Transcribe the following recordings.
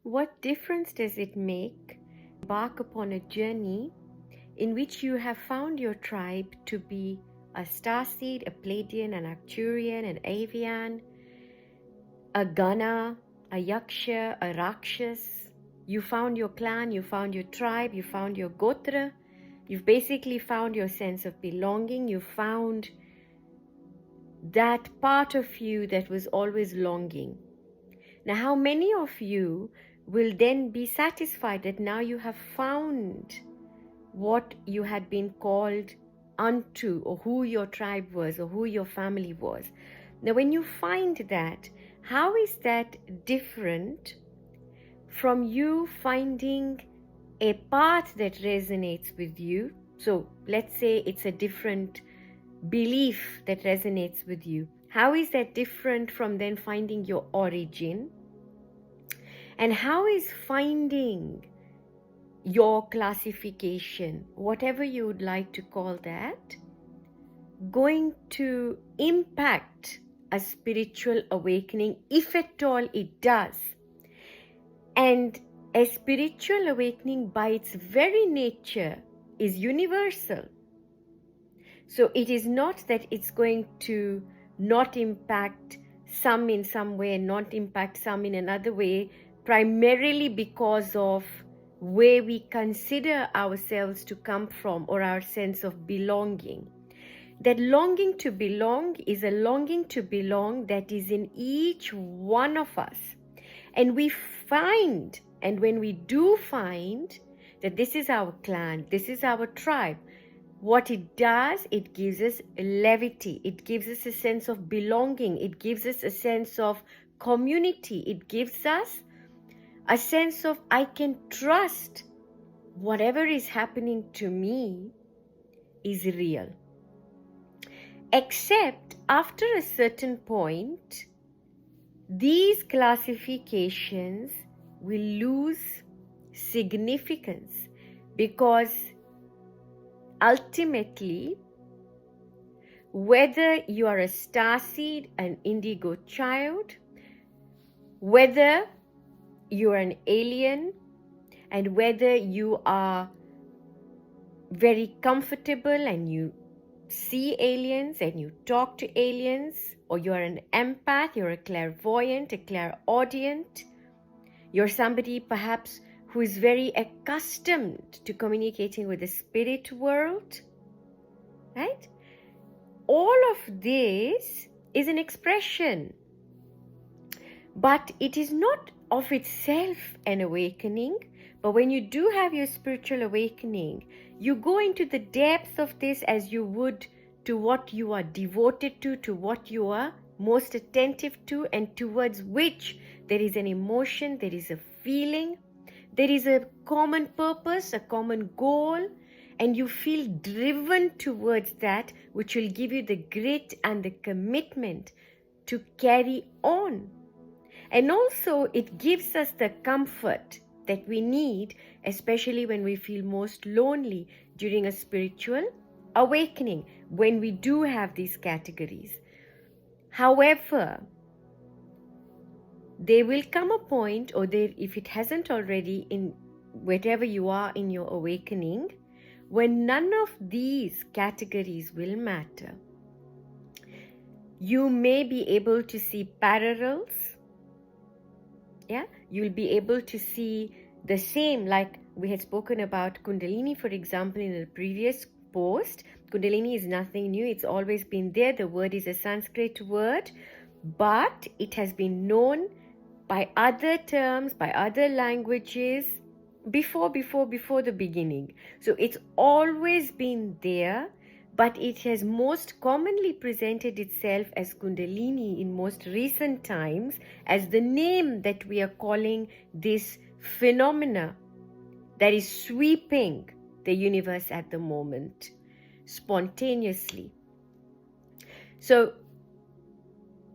What difference does it make to embark upon a journey in which you have found your tribe to be a starseed, a Pleiadian, an Arcturian, an Avian, a Gana, a Yaksha, a Rakshas? You found your clan, you found your tribe, you found your Gotra. You've basically found your sense of belonging. You found that part of you that was always longing. Now, how many of you will then be satisfied that now you have found what you had been called unto, or who your tribe was, or who your family was? Now, when you find that, how is that different from you finding a path that resonates with you? So, let's say it's a different belief that resonates with you. How is that different from then finding your origin? And how is finding your classification, whatever you would like to call that, going to impact a spiritual awakening, if at all it does? And a spiritual awakening by its very nature is universal. So it is not that it's going to not impact some in some way and not impact some in another way, primarily because of where we consider ourselves to come from, or our sense of belonging. That longing to belong is a longing to belong that is in each one of us. And we find, and when we do find that this is our clan, this is our tribe, what it does, it gives us levity, it gives us a sense of belonging, it gives us a sense of community, it gives us a sense of I can trust whatever is happening to me is real. Except after a certain point, these classifications will lose significance, because ultimately, whether you are a starseed, an indigo child, whether you are an alien, and whether you are very comfortable and you see aliens and you talk to aliens, or you are an empath, you're a clairvoyant, a clairaudient, you're somebody perhaps who is very accustomed to communicating with the spirit world, right? All of this is an expression, but it is not of itself an awakening. But when you do have your spiritual awakening, you go into the depth of this as you would to what you are devoted to what you are most attentive to, and towards which there is an emotion, there is a feeling, there is a common purpose, a common goal, and you feel driven towards that, which will give you the grit and the commitment to carry on. And also it gives us the comfort that we need, especially when we feel most lonely during a spiritual awakening, when we do have these categories. However, there will come a point, or there, if it hasn't already, in wherever you are in your awakening, when none of these categories will matter. You may be able to see parallels. Yeah, you'll be able to see the same, like we had spoken about Kundalini, for example, in the previous post. Kundalini is nothing new. It's always been there. The word is a Sanskrit word, but it has been known by other terms, by other languages before the beginning. So it's always been there, but it has most commonly presented itself as Kundalini in most recent times, as the name that we are calling this phenomena that is sweeping the universe at the moment, spontaneously. So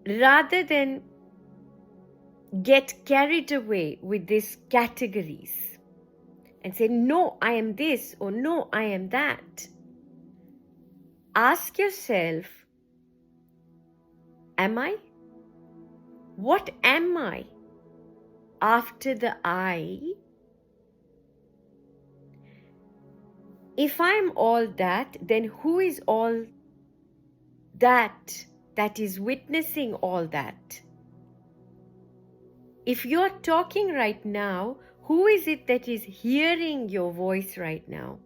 rather than get carried away with these categories and say, no, I am this, or no, I am that, ask yourself, am I? What am I? after the I, if I'm all that, then who is all that is witnessing all that? If you're talking right now, who is it that is hearing your voice right now?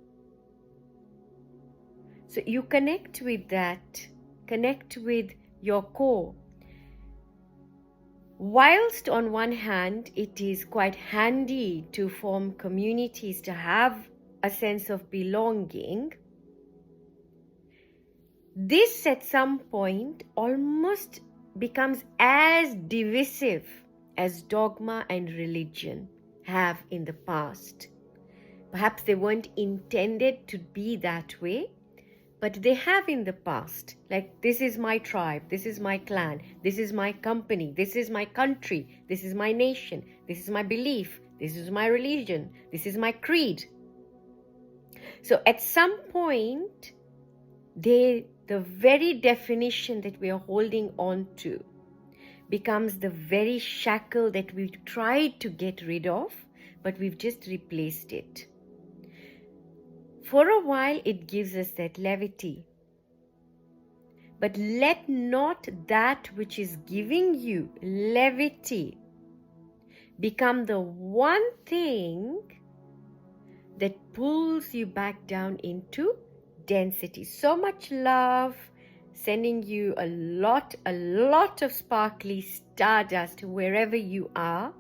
So you connect with that, connect with your core. Whilst on one hand, it is quite handy to form communities, to have a sense of belonging, this at some point almost becomes as divisive as dogma and religion have in the past. Perhaps they weren't intended to be that way, but they have in the past. Like, this is my tribe, this is my clan, this is my company, this is my country, this is my nation, this is my belief, this is my religion, this is my creed. So at some point, the very definition that we are holding on to becomes the very shackle that we've tried to get rid of, but we've just replaced it. For a while, it gives us that levity. But let not that which is giving you levity become the one thing that pulls you back down into density. So much love, sending you a lot of sparkly stardust wherever you are.